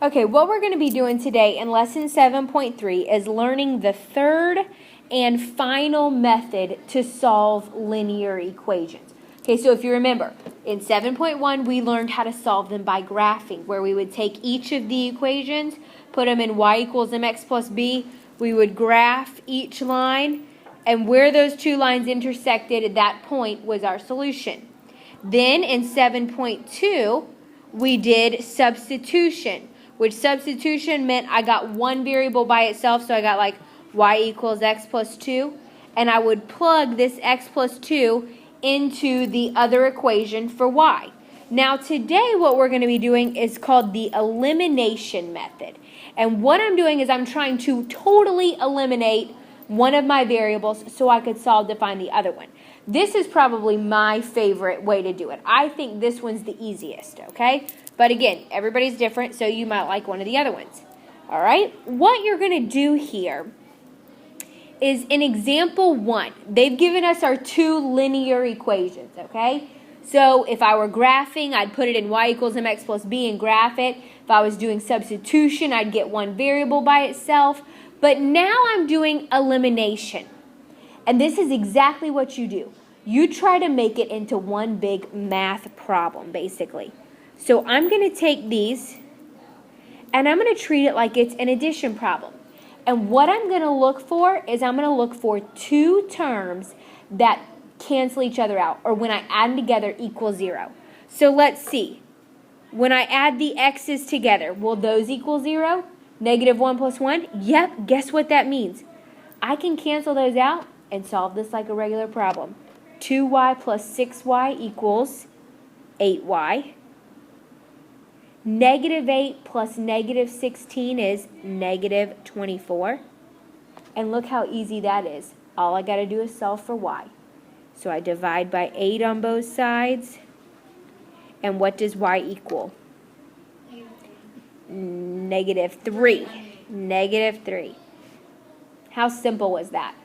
Okay, what we're going to be doing today in lesson 7.3 is learning the third and final method to solve linear equations. Okay, so if you remember, in 7.1 we learned how to solve them by graphing, where we would take each of the equations, put them in y equals mx plus b, we would graph each line, and where those two lines intersected at that point was our solution. Then in 7.2, we did substitution, which substitution meant I got one variable by itself, so I got like y equals x plus 2, and I would plug this x plus 2 into the other equation for y. Now today what we're going to be doing is called the elimination method. And what I'm doing is I'm trying to totally eliminate one of my variables so I could solve to find the other one. This is probably my favorite way to do it. I think this one's the easiest, okay? But again, everybody's different, so you might like one of the other ones. All right? What you're going to do here is in example 1, they've given us our two linear equations, okay? So if I were graphing, I'd put it in y equals mx plus b and graph it. If I was doing substitution, I'd get one variable by itself. But now I'm doing elimination. And this is exactly what you do. You try to make it into one big math problem, basically. So I'm going to take these, and I'm going to treat it like it's an addition problem. And what I'm going to look for is I'm going to look for two terms that cancel each other out, or when I add them together equal 0. So let's see. When I add the x's together, will those equal 0? Negative 1 plus 1? Yep, guess what that means? I can cancel those out and solve this like a regular problem. 2y plus 6y equals 8y. Negative 8 plus negative 16 is negative 24. And look how easy that is. All I got to do is solve for y. So I divide by 8 on both sides. And what does y equal? Negative 3. Negative 3. How simple was that?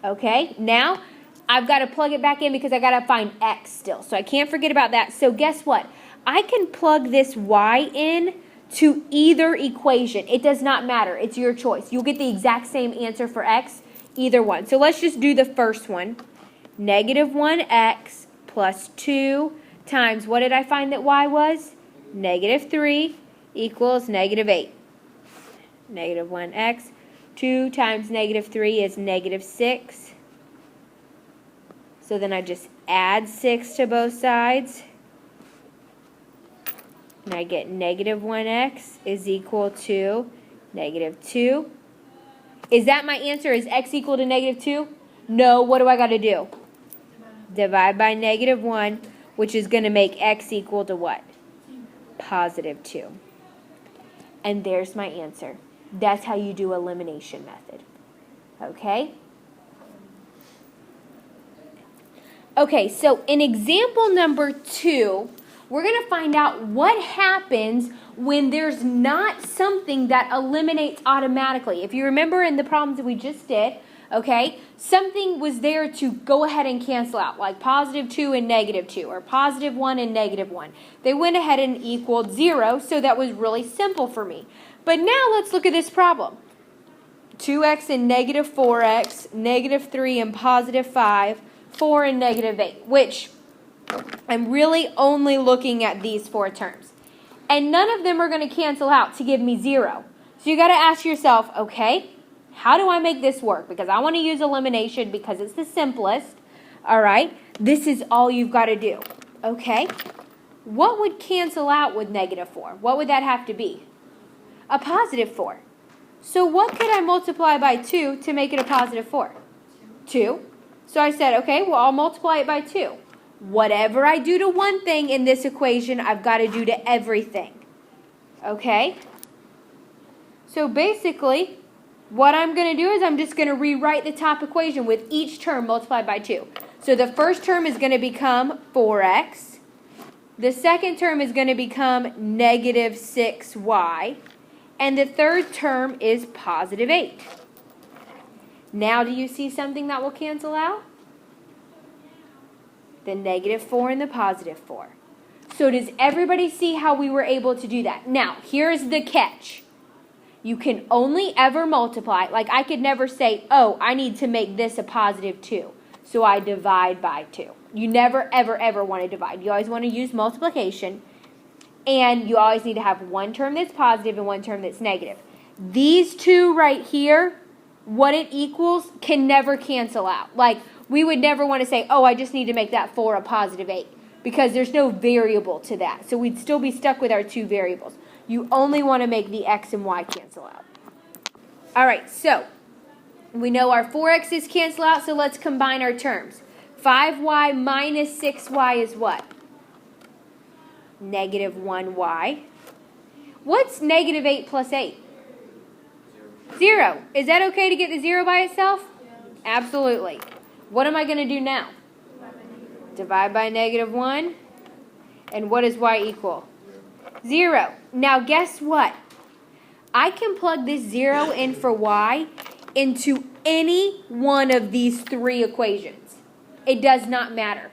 Okay, now I've got to plug it back in because I got to find x still. So I can't forget about that. So guess what? I can plug this y in to either equation. It does not matter. It's your choice. You'll get the exact same answer for x, either one. So let's just do the first one. Negative 1x plus 2 times, what did I find that y was? Negative 3 equals negative 8. Negative 1x. 2 times negative 3 is negative 6. So then I just add 6 to both sides. And I get negative 1x is equal to negative 2. Is that my answer? Is x equal to negative 2? No. What do I got to do? Divide by negative 1, which is going to make x equal to what? Positive 2. And there's my answer. That's how you do elimination method. Okay? Okay, so in example number 2, we're going to find out what happens when there's not something that eliminates automatically. If you remember in the problems that we just did, okay, something was there to go ahead and cancel out, like positive 2 and negative 2, or positive 1 and negative 1. They went ahead and equaled 0, so that was really simple for me. But now let's look at this problem. 2x and negative 4x, negative 3 and positive 5, 4 and negative 8, which I'm really only looking at these 4 terms. And none of them are going to cancel out to give me 0. So you got to ask yourself, okay, how do I make this work? Because I want to use elimination because it's the simplest. All right, this is all you've got to do. Okay, what would cancel out with negative 4? What would that have to be? A positive 4. So what could I multiply by 2 to make it a positive 4? 2. So I said, okay, well, I'll multiply it by 2. Whatever I do to one thing in this equation, I've got to do to everything. Okay? So basically, what I'm going to do is I'm just going to rewrite the top equation with each term multiplied by 2. So the first term is going to become 4x. The second term is going to become negative 6y. And the third term is positive 8. Now do you see something that will cancel out? The negative 4 and the positive 4. So does everybody see how we were able to do that? Now, here's the catch. You can only ever multiply. Like I could never say, oh, I need to make this a positive 2. So I divide by 2. You never, ever, ever want to divide. You always want to use multiplication. And you always need to have one term that's positive and one term that's negative. These two right here, what it equals, can never cancel out. Like, we would never want to say, oh, I just need to make that 4 a positive 8. Because there's no variable to that. So we'd still be stuck with our two variables. You only want to make the x and y cancel out. All right, so we know our 4x's cancel out, so let's combine our terms. 5y minus 6y is what? Negative 1y. What's negative 8 plus 8? 0. Is that okay to get the 0 by itself? Yeah. Absolutely. What am I going to do now? Divide by negative 1. And what does y equal? 0. Now guess what? I can plug this 0 in for y into any one of these three equations. It does not matter.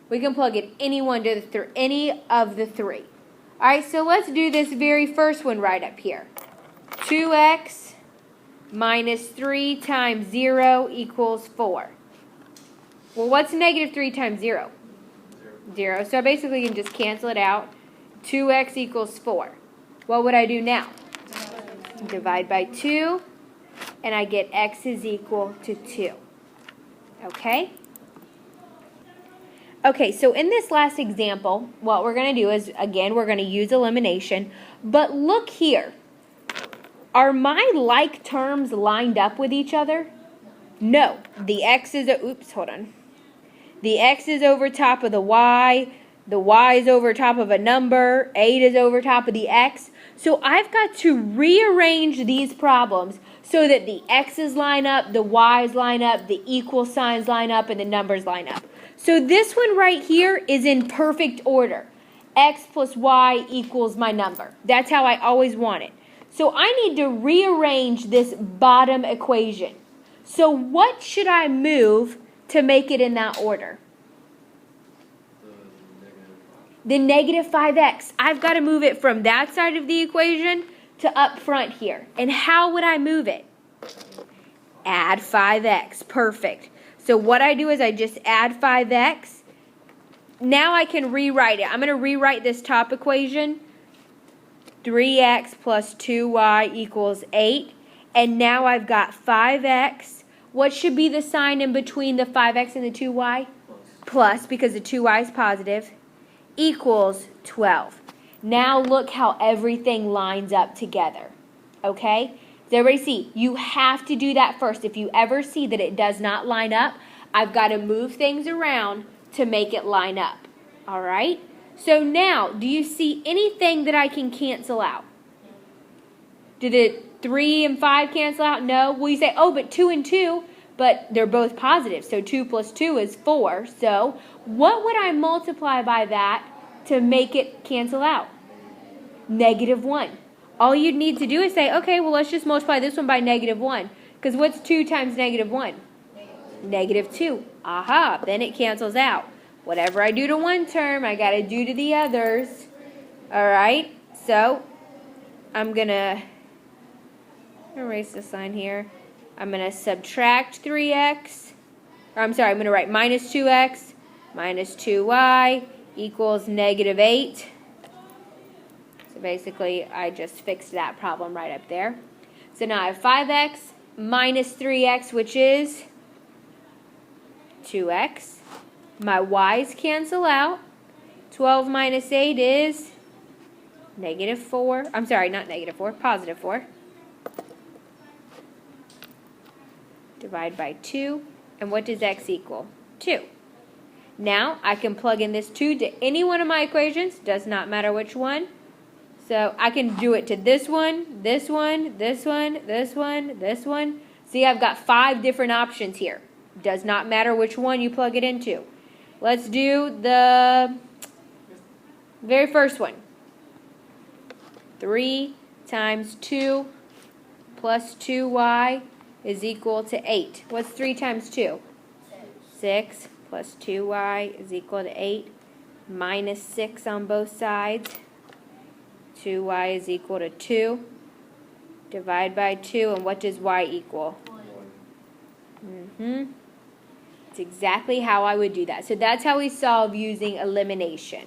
We can plug in any of the three. All right, so let's do this very first one right up here. 2x minus 3 times 0 equals 4. Well, what's negative 3 times 0? 0. So I basically can just cancel it out. 2x equals 4. What would I do now? Divide by 2, and I get x is equal to 2. Okay? Okay, so in this last example, what we're going to do is, again, we're going to use elimination. But look here. Are my like terms lined up with each other? No. The x is, the x is over top of the y is over top of a number, 8 is over top of the x. So I've got to rearrange these problems so that the x's line up, the y's line up, the equal signs line up, and the numbers line up. So this one right here is in perfect order. X plus y equals my number. That's how I always want it. So I need to rearrange this bottom equation. So what should I move to make it in that order? The negative 5x. I've got to move it from that side of the equation to up front here. And how would I move it? Add 5x. Perfect. So what I do is I just add 5x. Now I can rewrite it. I'm going to rewrite this top equation. 3x plus 2y equals 8. And now I've got 5x. What should be the sign in between the 5x and the 2y? Plus, because the 2y is positive. Equals 12. Now look how everything lines up together. Okay? Does everybody see? You have to do that first. If you ever see that it does not line up, I've got to move things around to make it line up. All right? So now, do you see anything that I can cancel out? Did it 3 and 5 cancel out? No. Well, you say, oh, but 2 and 2, but they're both positive. So 2 plus 2 is 4. So what would I multiply by that to make it cancel out? Negative 1. All you'd need to do is say, okay, well, let's just multiply this one by negative 1. Because what's 2 times negative 1? Negative 2. Aha, then it cancels out. Whatever I do to one term, I got to do to the others. All right, so I'm going to erase the sign here. I'm going to subtract 3x. I'm going to write minus 2x minus 2y equals negative 8. So basically, I just fixed that problem right up there. So now I have 5x minus 3x, which is 2x. My y's cancel out. 12 minus 8 is negative 4. I'm sorry, not negative 4, positive 4. Divide by 2. And what does x equal? 2. Now, I can plug in this 2 to any one of my equations. Does not matter which one. So, I can do it to this one, this one, this one, this one, this one. See, I've got 5 different options here. Does not matter which one you plug it into. Let's do the very first one. 3 times 2 plus 2y is equal to 8. What's 3 times 2? 6 plus 2y is equal to 8. minus 6 on both sides. 2y is equal to 2. Divide by 2, and what does y equal? 1. It's exactly how I would do that. So that's how we solve using elimination.